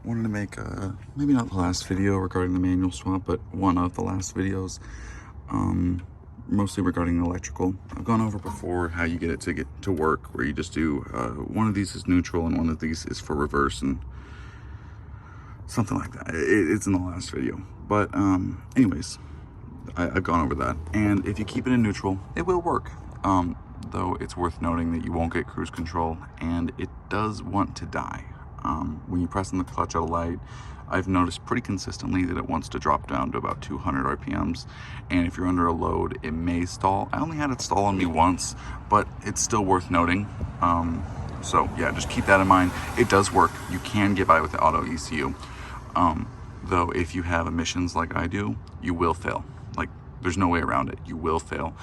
wanted to make maybe not the last video regarding the manual swap, but one of the last videos, mostly regarding electrical. I've gone over before how you get it to work, where you just do one of these is neutral and one of these is for reverse and something like that. It's in the last video, but anyways, I've gone over that, and if you keep it in neutral, it will work. Though it's worth noting that you won't get cruise control, and it does want to die. When you press on the clutch out of light, I've noticed pretty consistently that it wants to drop down to about 200 RPMs, and if you're under a load, it may stall. I only had it stall on me once, but it's still worth noting. So yeah, just keep that in mind. It does work. You can get by with the auto ECU. Though if you have emissions like I do, you will fail. Like, there's no way around it. You will fail.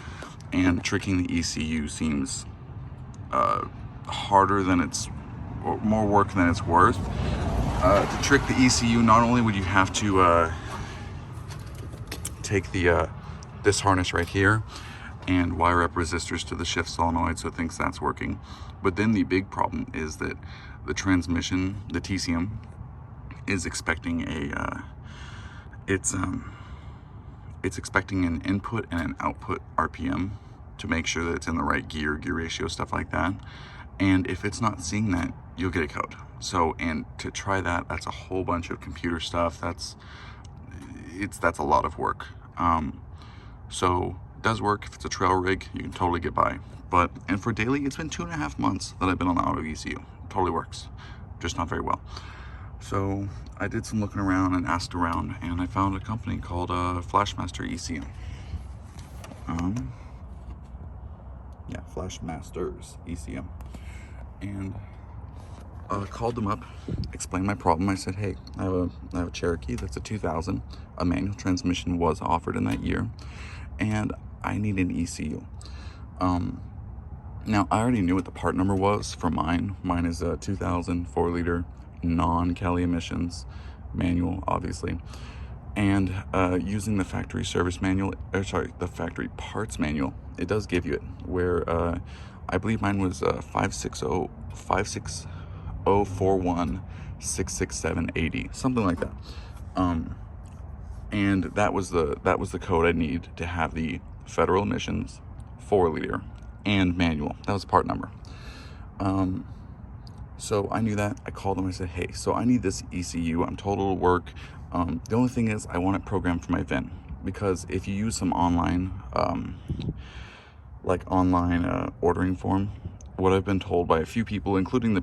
And tricking the ECU seems harder than it's, or more work than it's worth. To trick the ECU, not only would you have to take the this harness right here and wire up resistors to the shift solenoid so it thinks that's working, but then the big problem is that the transmission, the TCM, is expecting a it's expecting an input and an output RPM to make sure that it's in the right gear ratio, stuff like that. And if it's not seeing that, you'll get a code. So, and to try that, that's a whole bunch of computer stuff. That's a lot of work. So it does work. If it's a trail rig, you can totally get by. But, and for daily, it's been 2.5 months that I've been on the auto ECU. It totally works, just not very well. So I did some looking around and asked around, and I found a company called Flashmaster ECU. Yeah, Flashmasters ECU. And called them up, explained my problem. I said, hey, I have a Cherokee that's a 2000. A manual transmission was offered in that year, and I need an ECU. Now, I already knew what the part number was for mine. Mine is a 2000 4-liter non-Kelly emissions manual, obviously. And using the factory service manual, or sorry, the factory parts manual, it does give you it, where I believe mine was 56041666780, something like that. And that was the code I need to have the federal emissions 4-liter and manual. That was part number. So I knew that. I called them. I said, hey, so I need this ECU. I'm told it'll work. The only thing is I want it programmed for my VIN, because if you use some online, ordering form, what I've been told by a few people, including the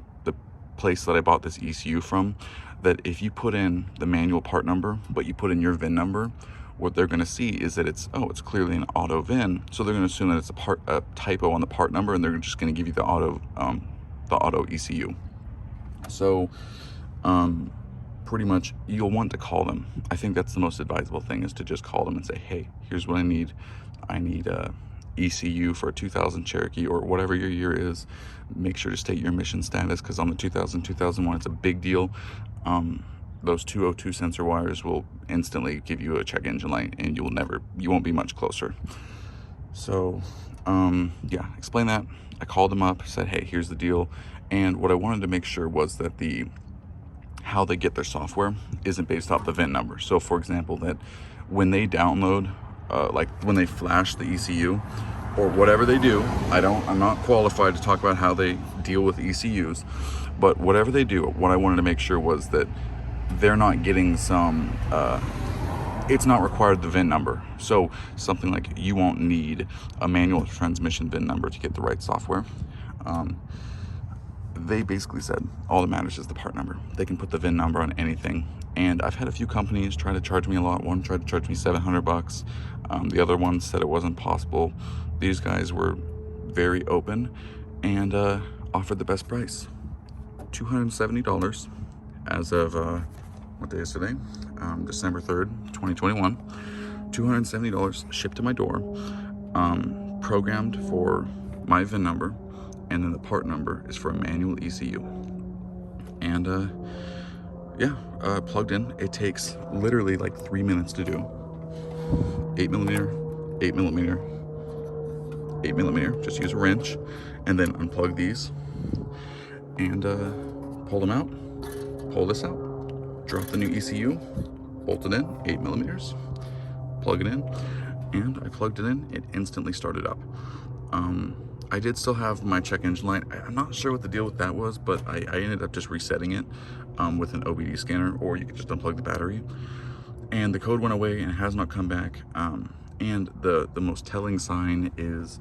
place that I bought this ECU from, that if you put in the manual part number, but you put in your VIN number, what they're going to see is that it's clearly an auto VIN. So they're going to assume that it's a typo on the part number, and they're just going to give you the auto ECU. So, pretty much you'll want to call them. I think that's the most advisable thing, is to just call them and say, hey, here's what I need. I need a ECU for a 2000 Cherokee, or whatever your year is. Make sure to state your emission status, because on the 2001, it's a big deal. Those 202 sensor wires will instantly give you a check engine light, and you won't be much closer. So, yeah, explain that. I called them up, said, hey, here's the deal. And what I wanted to make sure was that how they get their software isn't based off the VIN number. So for example, that when they download, like when they flash the ECU or whatever they do, I'm not qualified to talk about how they deal with ECUs, but whatever they do, what I wanted to make sure was that they're not getting some, it's not required the VIN number. So something like, you won't need a manual transmission VIN number to get the right software. They basically said all that matters is the part number. They can put the VIN number on anything. And I've had a few companies try to charge me a lot. One tried to charge me $700. The other one said it wasn't possible. These guys were very open and offered the best price. $270 as of, what day is today? December 3rd, 2021. $270 shipped to my door, programmed for my VIN number, and then the part number is for a manual ECU. And yeah, plugged in. It takes literally like 3 minutes to do. 8mm, 8mm, 8mm. Just use a wrench and then unplug these and pull them out. Pull this out. Drop the new ECU, bolt it in, 8mm, plug it in, and I plugged it in, it instantly started up. I did still have my check engine light. I'm not sure what the deal with that was, but I ended up just resetting it with an OBD scanner, or you could just unplug the battery. And the code went away and it has not come back. And the most telling sign is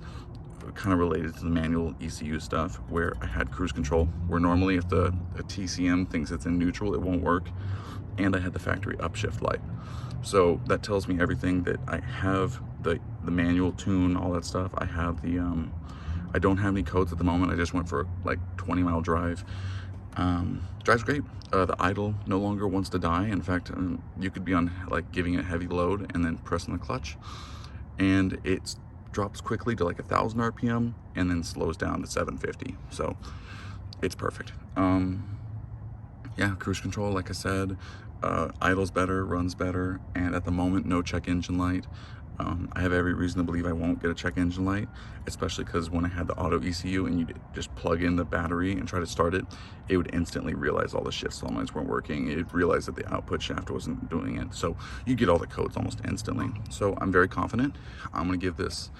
kind of related to the manual ECU stuff, where I had cruise control, where normally if a TCM thinks it's in neutral, it won't work. And I had the factory upshift light. So that tells me everything, that I have the manual tune, all that stuff. I have the, I don't have any codes at the moment. I just went for like 20-mile drive. Drives great. The idle no longer wants to die. In fact, you could be on like giving it heavy load and then pressing the clutch, and it drops quickly to like 1,000 RPM and then slows down to 750. So it's perfect. Yeah, cruise control, like I said, idles better, runs better, and at the moment, no check engine light. I have every reason to believe I won't get a check engine light, especially because when I had the auto ECU and you just plug in the battery and try to start it, it would instantly realize all the shift solenoids weren't working. It realized that the output shaft wasn't doing it. So you get all the codes almost instantly. So I'm very confident. I'm gonna give this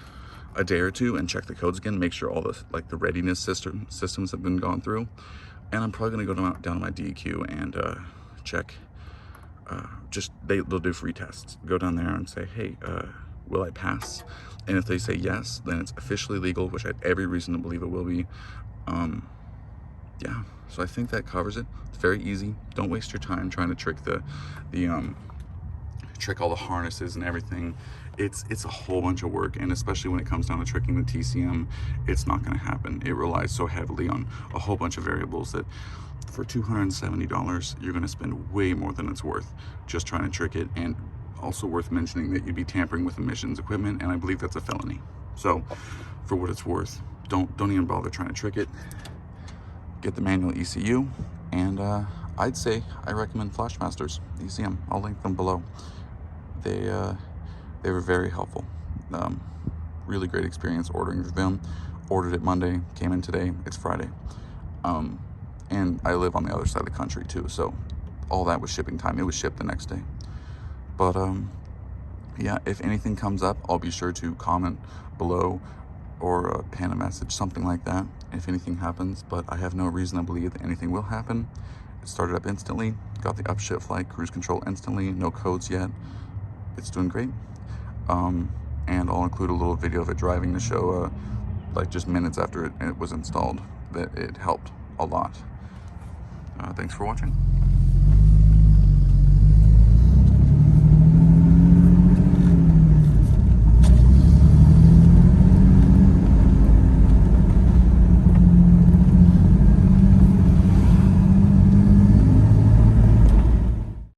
a day or two and check the codes again, make sure all the readiness systems have been gone through. And I'm probably gonna go down to my DEQ and check. They'll do free tests. Go down there and say, hey, will I pass? And if they say yes, then it's officially legal, which I have every reason to believe it will be. Yeah, so I think that covers it. It's very easy. Don't waste your time trying to trick trick all the harnesses and everything. It's a whole bunch of work, and especially when it comes down to tricking the TCM, it's not going to happen. It relies so heavily on a whole bunch of variables that for $270 you're going to spend way more than it's worth just trying to trick it. And also worth mentioning that you'd be tampering with emissions equipment, and I believe that's a felony. So for what it's worth, don't even bother trying to trick it. Get the manual ECU, and I'd say I recommend Flashmasters. You see them, I'll link them below. They were very helpful. Really great experience ordering from them. Ordered it Monday, came in today, it's Friday. And I live on the other side of the country too, so all that was shipping time. It was shipped the next day. But yeah, if anything comes up, I'll be sure to comment below or pen a message, something like that, if anything happens. But I have no reason to believe that anything will happen. It started up instantly, got the upshift light, cruise control instantly, no codes yet. It's doing great. And I'll include a little video of it driving to show, like just minutes after it was installed, that it helped a lot. Thanks for watching.